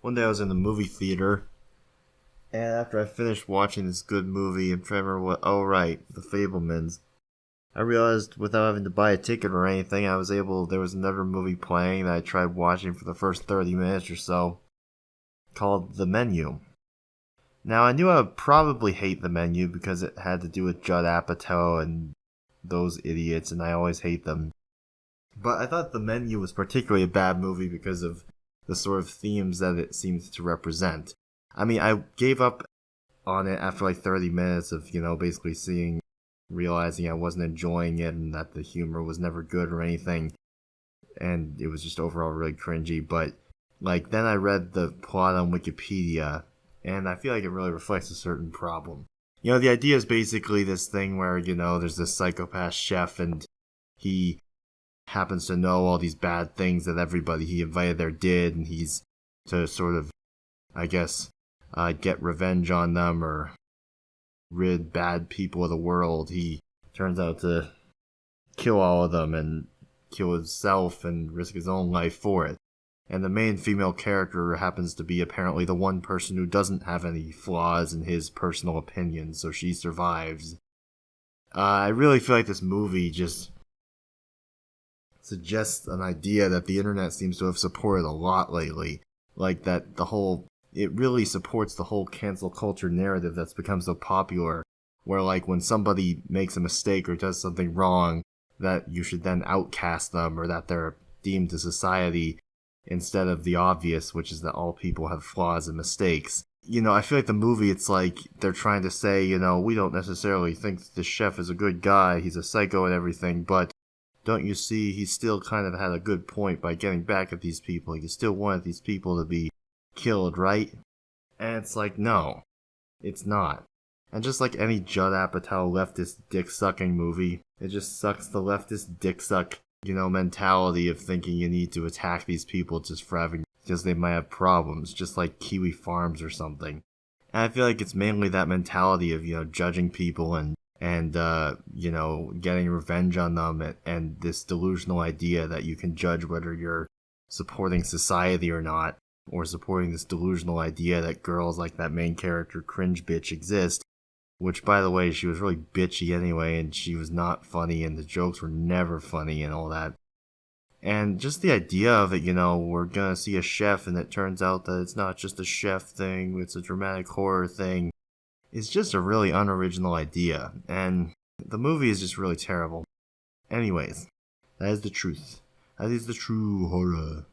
One day I was in the movie theater, and after I finished watching this good movie, I'm trying to remember what. Oh, right, The Fablemans. I realized without having to buy a ticket or anything, I was able. There was another movie playing that I tried watching for the first 30 minutes or so called The Menu. Now, I knew I would probably hate The Menu because it had to do with Judd Apatow and those idiots, and I always hate them. But I thought The Menu was particularly a bad movie because of the sort of themes that it seems to represent. I mean, I gave up on it after like 30 minutes of, basically realizing I wasn't enjoying it and that the humor was never good or anything. And it was just overall really cringy. But, like, then I read the plot on Wikipedia, and I feel like it really reflects a certain problem. The idea is basically this thing where, there's this psychopath chef and he happens to know all these bad things that everybody he invited there did, and he's to sort of, I guess, get revenge on them or rid bad people of the world. He turns out to kill all of them and kill himself and risk his own life for it. And the main female character happens to be apparently the one person who doesn't have any flaws in his personal opinion, so she survives. I really feel like this movie just suggests an idea that the internet seems to have supported a lot lately. Like that it really supports the whole cancel culture narrative that's become so popular, where like when somebody makes a mistake or does something wrong, that you should then outcast them or that they're deemed to society instead of the obvious, which is that all people have flaws and mistakes. I feel like the movie, it's like they're trying to say, we don't necessarily think that the chef is a good guy, he's a psycho and everything, but don't you see, he still kind of had a good point by getting back at these people. He still wanted these people to be killed, right? And it's like, no, it's not. And just like any Judd Apatow leftist dick-sucking movie, it just sucks the leftist dick-suck, mentality of thinking you need to attack these people just for having, because they might have problems, just like Kiwi Farms or something. And I feel like it's mainly that mentality of, judging people and getting revenge on them and this delusional idea that you can judge whether you're supporting society or not, or supporting this delusional idea that girls like that main character cringe bitch exist, which, by the way, she was really bitchy anyway, and she was not funny, and the jokes were never funny and all that. And just the idea of it, we're gonna see a chef and it turns out that it's not just a chef thing, it's a dramatic horror thing. It's just a really unoriginal idea, and the movie is just really terrible. Anyways, that is the truth. That is the true horror.